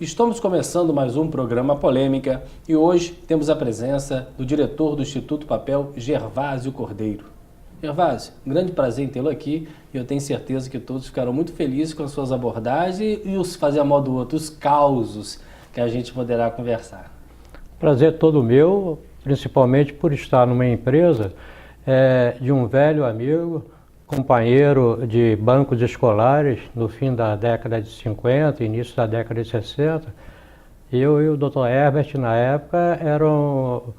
Estamos começando mais um programa Polêmica e hoje temos a presença do diretor do Instituto Papel, Gervásio Cordeiro. Gervásio, um grande prazer em tê-lo aqui e eu tenho certeza que todos ficaram muito felizes com as suas abordagens e os fazer a modo do outro, os causos que a gente poderá conversar. Prazer todo meu, principalmente por estar numa empresa de um velho amigo, companheiro de bancos escolares no fim da década de 50, início da década de 60. Eu e o Dr. Herbert, na época, eram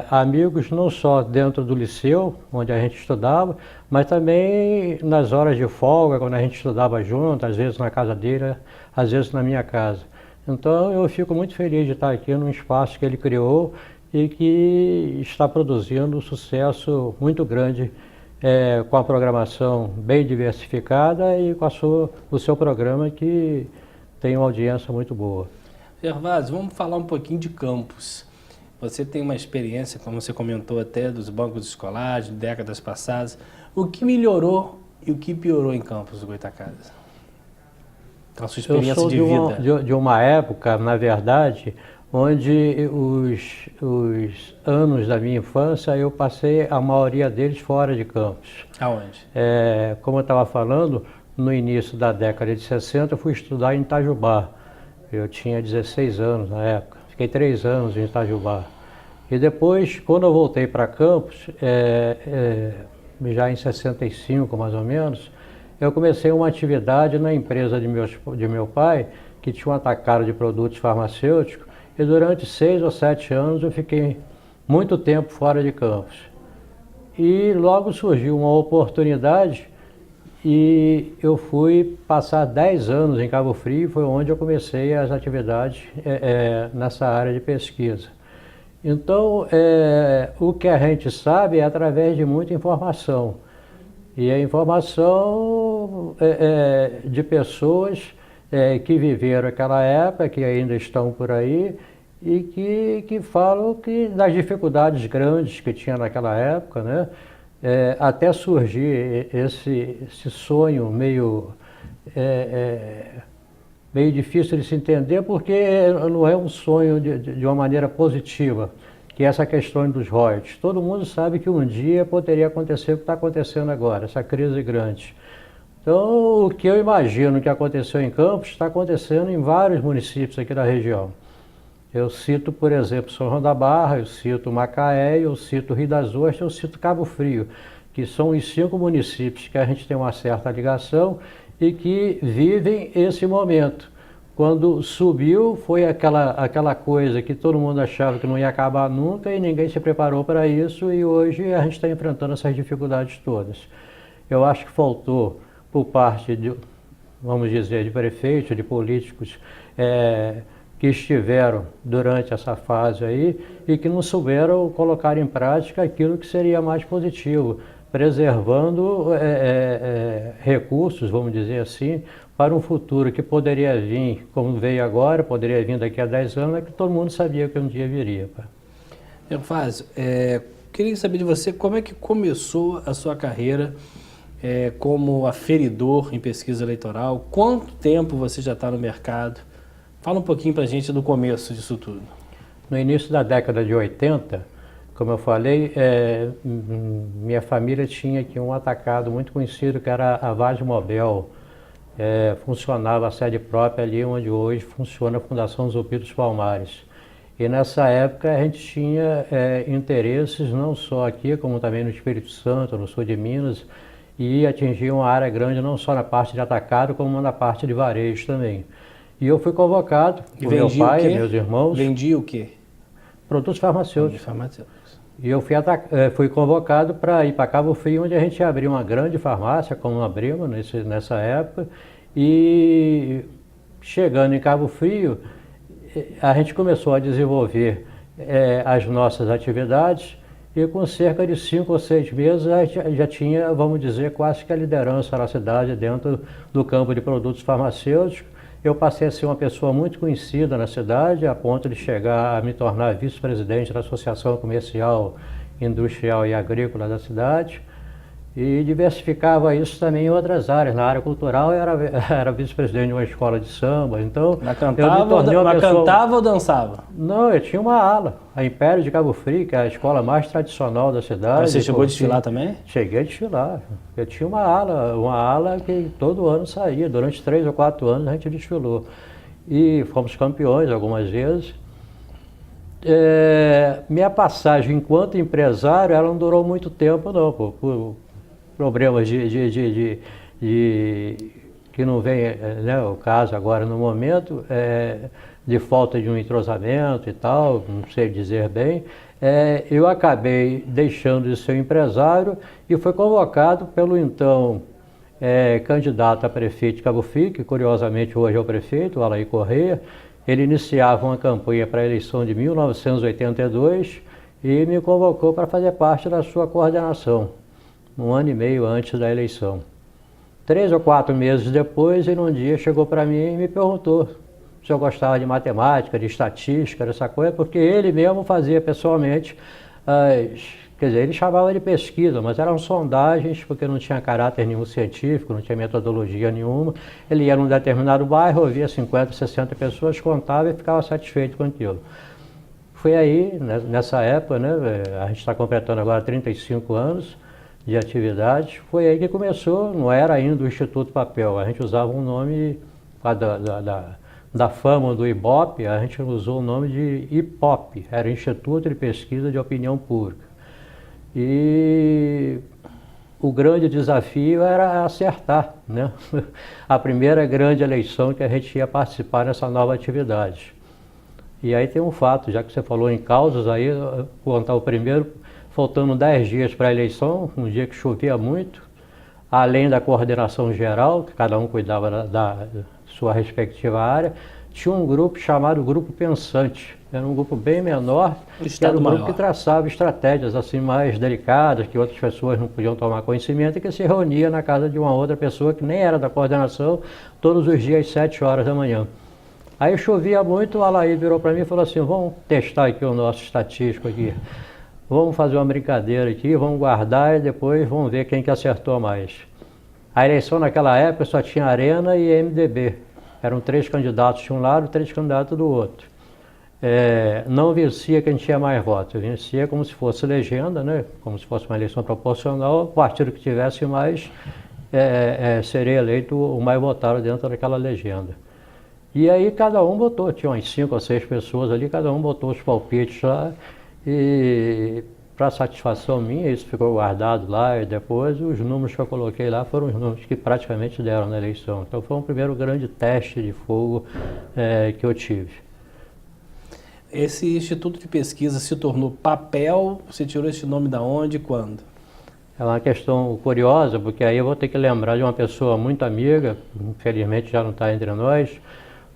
amigos não só dentro do liceu, onde a gente estudava, mas também nas horas de folga, quando a gente estudava junto, às vezes na casa dele, às vezes na minha casa. Então eu fico muito feliz de estar aqui num espaço que ele criou e que está produzindo um sucesso muito grande, com a programação bem diversificada e com o seu programa que tem uma audiência muito boa. Gervásio, vamos falar um pouquinho de campus. Você tem uma experiência, como você comentou até, dos bancos escolares, de décadas passadas. O que melhorou e o que piorou em Campos do Goytacazes? A sua experiência de vida. De uma época, na verdade, onde os anos da minha infância eu passei a maioria deles fora de Campos. Aonde? Como eu estava falando, no início da década de 60 eu fui estudar em Itajubá. Eu tinha 16 anos na época, fiquei 3 anos em Itajubá. E depois, quando eu voltei para Campos, já em 65 mais ou menos, eu comecei uma atividade na empresa de meu pai, que tinha um atacado de produtos farmacêuticos, e durante 6 ou 7 anos eu fiquei muito tempo fora de Campos. E logo surgiu uma oportunidade e eu fui passar 10 anos em Cabo Frio, foi onde eu comecei as atividades nessa área de pesquisa. Então, o que a gente sabe é através de muita informação. E a informação de pessoas que viveram aquela época, que ainda estão por aí, e que falam das dificuldades grandes que tinha naquela época, né? Até surgir esse sonho meio difícil de se entender, porque não é um sonho de uma maneira positiva, que é essa questão dos royalties. Todo mundo sabe que um dia poderia acontecer o que está acontecendo agora, essa crise grande. Então, o que eu imagino que aconteceu em Campos está acontecendo em vários municípios aqui da região. Eu cito, por exemplo, São João da Barra, eu cito Macaé, eu cito Rio das Ostras, eu cito Cabo Frio, que são os 5 municípios que a gente tem uma certa ligação e que vivem esse momento. Quando subiu, foi aquela coisa que todo mundo achava que não ia acabar nunca e ninguém se preparou para isso, e hoje a gente está enfrentando essas dificuldades todas. Eu acho que faltou, por parte de, vamos dizer, de prefeitos, de políticos que estiveram durante essa fase aí e que não souberam colocar em prática aquilo que seria mais positivo, preservando recursos, vamos dizer assim, para um futuro que poderia vir, como veio agora, poderia vir daqui a 10 anos, que todo mundo sabia que um dia viria. Gervásio, queria saber de você como é que começou a sua carreira como aferidor em pesquisa eleitoral. Quanto tempo você já está no mercado? Fala um pouquinho para a gente do começo disso tudo. No início da década de 80, como eu falei, minha família tinha aqui um atacado muito conhecido que era a Vaz Mobel. Funcionava a sede própria ali onde hoje funciona a Fundação Zumbi dos Palmares. E nessa época a gente tinha interesses não só aqui, como também no Espírito Santo, no sul de Minas, e atingia uma área grande não só na parte de atacado, como na parte de varejo também. E eu fui convocado por meu pai e meus irmãos. Vendia o quê? Produtos farmacêuticos. E eu fui convocado para ir para Cabo Frio, onde a gente abriu uma grande farmácia, como abrimos nessa época. E chegando em Cabo Frio, a gente começou a desenvolver as nossas atividades e com cerca de 5 ou 6 meses a gente já tinha, vamos dizer, quase que a liderança na cidade dentro do campo de produtos farmacêuticos. Eu passei a ser uma pessoa muito conhecida na cidade, a ponto de chegar a me tornar vice-presidente da Associação Comercial, Industrial e Agrícola da cidade. E diversificava isso também em outras áreas. Na área cultural, eu era vice-presidente de uma escola de samba, então Mas eu me tornei uma pessoa... cantava ou dançava? Não, eu tinha uma ala, a Império de Cabo Frio, que é a escola mais tradicional da cidade. Você chegou a desfilar também? Cheguei a desfilar. Eu tinha uma ala que todo ano saía, durante 3 ou 4 anos a gente desfilou. E fomos campeões algumas vezes. Minha passagem enquanto empresário, ela não durou muito tempo não, por problemas que não vem, né, o caso agora no momento, de falta de um entrosamento e tal, não sei dizer bem, eu acabei deixando de ser empresário e fui convocado pelo então candidato a prefeito de Cabo Frio, que curiosamente hoje é o prefeito, o Alair Correia. Ele iniciava uma campanha para a eleição de 1982 e me convocou para fazer parte da sua coordenação, 1 ano e meio antes da eleição. 3 ou 4 meses depois, ele um dia chegou para mim e me perguntou se eu gostava de matemática, de estatística, dessa coisa, porque ele mesmo fazia pessoalmente quer dizer, ele chamava de pesquisa, mas eram sondagens, porque não tinha caráter nenhum científico, não tinha metodologia nenhuma. Ele ia num determinado bairro, ouvia 50, 60 pessoas, contava e ficava satisfeito com aquilo. Foi aí, nessa época, né, a gente está completando agora 35 anos de atividade, foi aí que começou, não era ainda o Instituto Papel, a gente usava um nome da fama do Ibope, a gente usou o nome de IPOP, era Instituto de Pesquisa de Opinião Pública. E o grande desafio era acertar, né? A primeira grande eleição que a gente ia participar nessa nova atividade. E aí tem um fato, já que você falou em causas, aí eu vou contar o primeiro, faltando 10 dias para a eleição, um dia que chovia muito, além da coordenação geral, que cada um cuidava da sua respectiva área, tinha um grupo chamado Grupo Pensante. Era um grupo bem menor, que era um grupo que traçava estratégias assim mais delicadas, que outras pessoas não podiam tomar conhecimento, e que se reunia na casa de uma outra pessoa que nem era da coordenação, todos os dias às 7 horas da manhã. Aí chovia muito, o Alair virou para mim e falou assim, vamos testar aqui o nosso estatístico aqui, vamos fazer uma brincadeira aqui, vamos guardar e depois vamos ver quem que acertou mais. A eleição naquela época só tinha Arena e MDB. Eram 3 candidatos de um lado, 3 candidatos do outro. Não vencia quem tinha mais votos, vencia como se fosse legenda, né? Como se fosse uma eleição proporcional, o partido que tivesse mais seria eleito o mais votado dentro daquela legenda. E aí cada um botou, tinha umas 5 ou 6 pessoas ali, cada um botou os palpites lá, e para satisfação minha, isso ficou guardado lá, e depois os números que eu coloquei lá foram os números que praticamente deram na eleição. Então foi um primeiro grande teste de fogo que eu tive. Esse Instituto de Pesquisa se tornou Papel, você tirou esse nome da onde e quando? É uma questão curiosa, porque aí eu vou ter que lembrar de uma pessoa muito amiga, infelizmente já não está entre nós,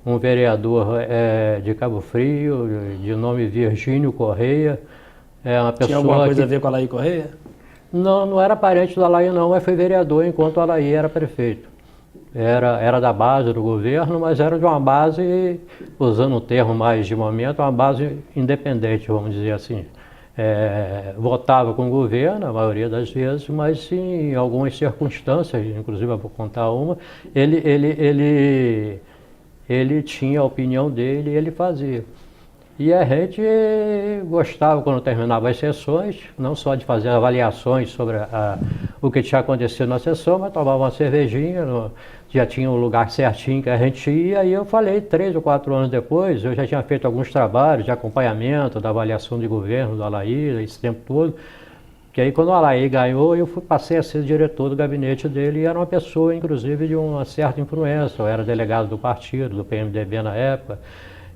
um vereador de Cabo Frio, de nome Virgínio Correia. Uma pessoa. Tinha alguma coisa a ver com a Alair Correia? Não, não era parente do Alair não, mas foi vereador enquanto o Alair era prefeito. Era da base do governo, mas era de uma base, usando o termo mais de momento, uma base independente, vamos dizer assim. Votava com o governo, a maioria das vezes, mas em algumas circunstâncias, inclusive eu vou contar uma, ele tinha a opinião dele e ele fazia. E a gente gostava, quando terminava as sessões, não só de fazer avaliações sobre o que tinha acontecido na sessão, mas tomava uma cervejinha, já tinha um lugar certinho que a gente ia, e eu falei, 3 ou 4 anos depois, eu já tinha feito alguns trabalhos de acompanhamento, da avaliação de governo do Alair, esse tempo todo, que aí quando o Alair ganhou, eu passei a ser diretor do gabinete dele, e era uma pessoa, inclusive, de uma certa influência. Eu era delegado do partido, do PMDB na época,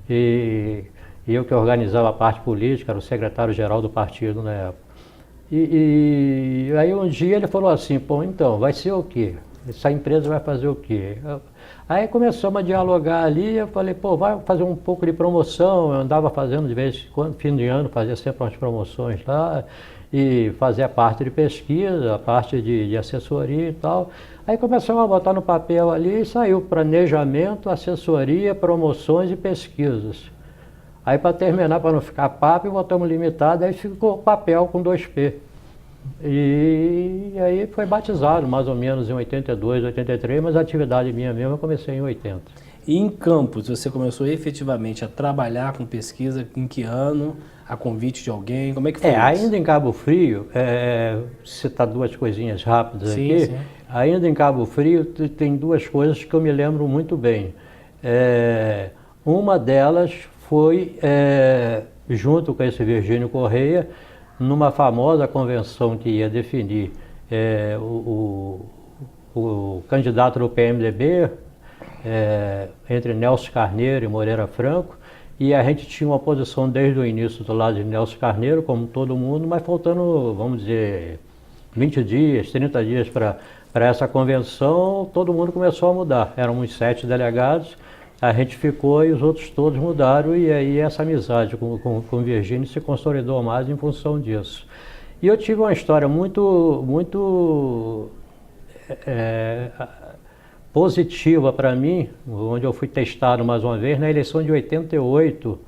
e eu que organizava a parte política, era o secretário-geral do partido na época. E aí um dia ele falou assim, pô, então, vai ser o quê? Essa empresa vai fazer o quê? Aí começamos a dialogar ali, eu falei, pô, vai fazer um pouco de promoção, eu andava fazendo de vez em quando, fim de ano, fazia sempre umas promoções lá, e fazia a parte de pesquisa, a parte de assessoria e tal. Aí começamos a botar no papel ali e saiu planejamento, assessoria, promoções e pesquisas. Aí para terminar, para não ficar papo, botamos limitado, aí ficou papel com 2P. E aí foi batizado mais ou menos em 82, 83, mas a atividade minha mesmo eu comecei em 80. E em Campos, você começou efetivamente a trabalhar com pesquisa em que ano? A convite de alguém? Como é que foi isso? Ainda em Cabo Frio, citar duas coisinhas rápidas Sim, aqui, sim. ainda em Cabo Frio tem duas coisas que eu me lembro muito bem. Uma delas foi, junto com esse Virgínio Correia, numa famosa convenção que ia definir o candidato do PMDB, entre Nelson Carneiro e Moreira Franco, e a gente tinha uma posição desde o início do lado de Nelson Carneiro, como todo mundo, mas faltando, vamos dizer, 20 dias, 30 dias para essa convenção, todo mundo começou a mudar. Éramos 7 delegados, a gente ficou e os outros todos mudaram, e aí essa amizade com o Virgínio se consolidou mais em função disso. E eu tive uma história muito positiva para mim, onde eu fui testado mais uma vez na eleição de 88,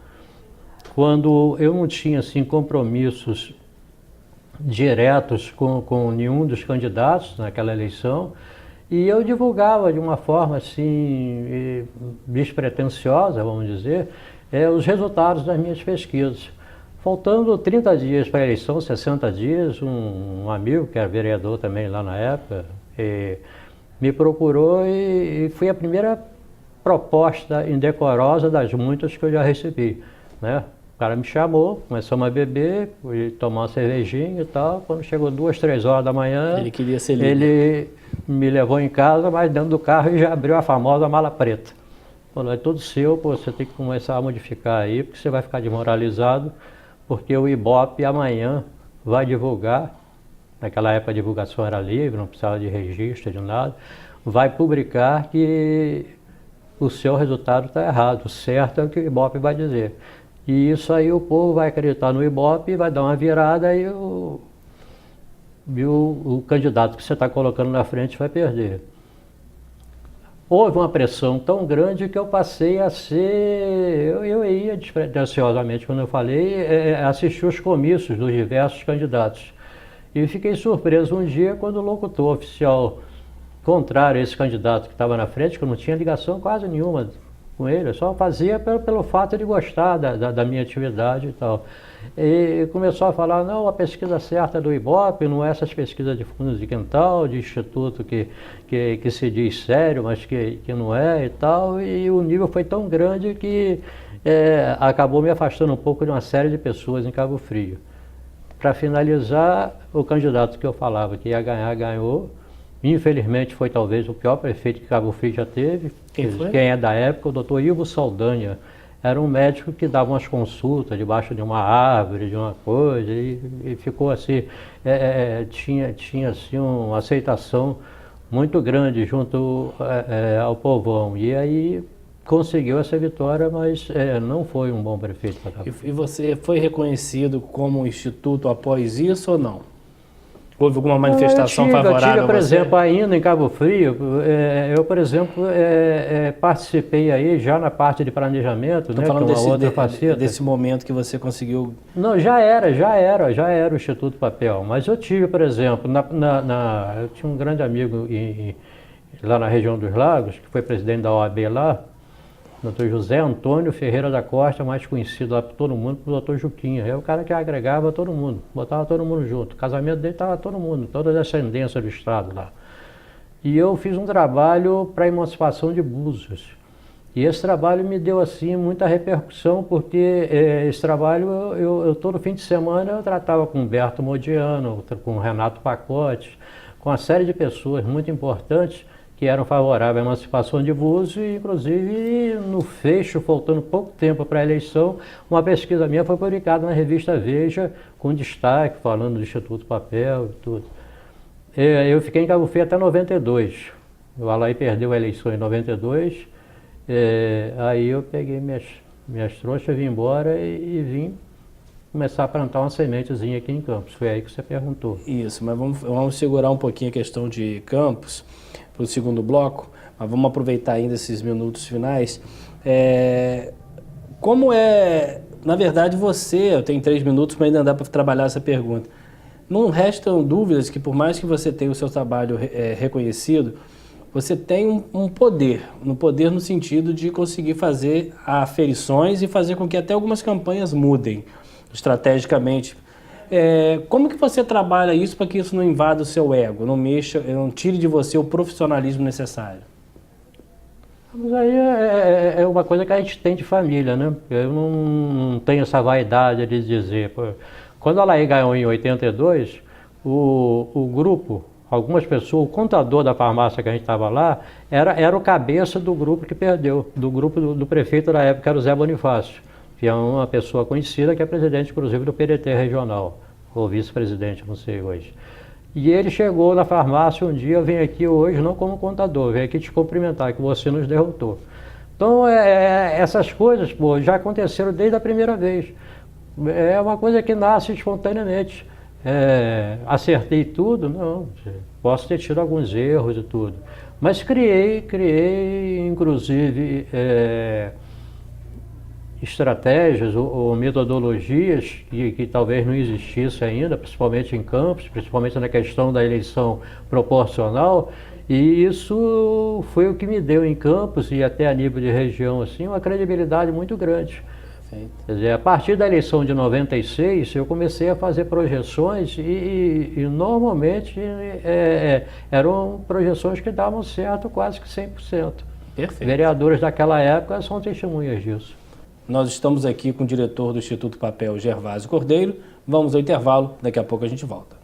quando eu não tinha assim, compromissos diretos com nenhum dos candidatos naquela eleição, e eu divulgava de uma forma assim despretensiosa, vamos dizer, os resultados das minhas pesquisas. Faltando 30 dias para a eleição, 60 dias, um amigo que era vereador também lá na época, me procurou e foi a primeira proposta indecorosa das muitas que eu já recebi, né? O cara me chamou, começamos a beber, fui tomar uma cervejinha e tal. Quando chegou 2, 3 horas da manhã, Ele queria ser líder. ele me levou em casa, mas dentro do carro e já abriu a famosa mala preta. Falou, é tudo seu, pô, você tem que começar a modificar aí, porque você vai ficar desmoralizado, porque o Ibope amanhã vai divulgar. Naquela época a divulgação era livre, não precisava de registro, de nada. Vai publicar que o seu resultado está errado, o certo é o que o Ibope vai dizer. E isso aí o povo vai acreditar no Ibope, vai dar uma virada e o candidato que você está colocando na frente vai perder. Houve uma pressão tão grande que eu passei a ser... Eu ia despretensiosamente, quando eu falei, assistir os comícios dos diversos candidatos. E fiquei surpreso um dia quando o locutor oficial contrário a esse candidato que estava na frente, que eu não tinha ligação quase nenhuma com ele, eu só fazia pelo fato de gostar da minha atividade e tal. E começou a falar, não, a pesquisa certa do Ibope, não é essas pesquisas de fundos de quintal, de instituto que se diz sério, mas que não é e tal. E o nível foi tão grande que acabou me afastando um pouco de uma série de pessoas em Cabo Frio. Para finalizar, o candidato que eu falava que ia ganhar, ganhou. Infelizmente foi talvez o pior prefeito que Cabo Frio já teve. Quem é da época, o doutor Ivo Saldanha. Era um médico que dava umas consultas debaixo de uma árvore, de uma coisa, e ficou assim, tinha assim uma aceitação muito grande junto ao povão. E aí conseguiu essa vitória, mas não foi um bom prefeito para Cabo Frio. E você foi reconhecido como instituto após isso ou não? Houve alguma manifestação favorável eu tive, por a você? exemplo, ainda em Cabo Frio, eu, por exemplo, participei aí já na parte de planejamento, Estou né, falando que é uma outra faceta. desse momento que você conseguiu... Não, já era o Instituto Papel, mas eu tive, por exemplo, eu tinha um grande amigo lá na região dos Lagos, que foi presidente da OAB lá, Dr. José Antônio Ferreira da Costa, mais conhecido lá por todo mundo, por Dr. Juquinha. É o cara que agregava todo mundo, botava todo mundo junto. O casamento dele estava todo mundo, toda a descendência do Estado lá. E eu fiz um trabalho para a emancipação de Búzios. E esse trabalho me deu assim muita repercussão, porque esse trabalho, eu todo fim de semana eu tratava com Humberto Modiano, com Renato Pacote, com uma série de pessoas muito importantes, que eram favoráveis à emancipação de Búzios, e inclusive no fecho, faltando pouco tempo para a eleição, uma pesquisa minha foi publicada na revista Veja, com destaque, falando do Instituto Papel e tudo. Eu fiquei em Cabo Frio até 92, o Alaí perdeu a eleição em 92, aí eu peguei minhas trouxas, vim embora e vim começar a plantar uma sementezinha aqui em Campos. Foi aí que você perguntou. Isso, mas vamos segurar um pouquinho a questão de Campos para o segundo bloco, mas vamos aproveitar ainda esses minutos finais. Como na verdade eu tenho 3 minutos, mas ainda dá para trabalhar essa pergunta. não restam dúvidas que por mais que você tenha o seu trabalho reconhecido, você tem um poder no sentido de conseguir fazer aferições e fazer com que até algumas campanhas mudem estrategicamente. Como que você trabalha isso para que isso não invada o seu ego, não mexa, não tire de você o profissionalismo necessário? Mas aí é uma coisa que a gente tem de família, né? Eu não tenho essa vaidade de dizer. Pô, quando a Laí ganhou em 82, o grupo, algumas pessoas, o contador da farmácia que a gente estava lá, era o cabeça do grupo que perdeu, do grupo do prefeito da época, que era o Zé Bonifácio, que é uma pessoa conhecida, que é presidente, inclusive, do PDT regional, ou vice-presidente, não sei hoje. E ele chegou na farmácia um dia, vem aqui hoje, não como contador, vem aqui te cumprimentar, que você nos derrotou. Então, essas coisas, pô, já aconteceram desde a primeira vez. É uma coisa que nasce espontaneamente. Acertei tudo? Não, posso ter tido alguns erros e tudo. Mas criei inclusive, estratégias ou metodologias que talvez não existissem ainda, principalmente em Campos, principalmente na questão da eleição proporcional, e isso foi o que me deu em Campos e até a nível de região assim, uma credibilidade muito grande. Quer dizer, a partir da eleição de 96, eu comecei a fazer projeções e normalmente eram projeções que davam certo quase que 100%. Perfeito. Vereadores daquela época são testemunhas disso. Nós estamos aqui com o diretor do Instituto Papel, Gervásio Cordeiro. Vamos ao intervalo, daqui a pouco a gente volta.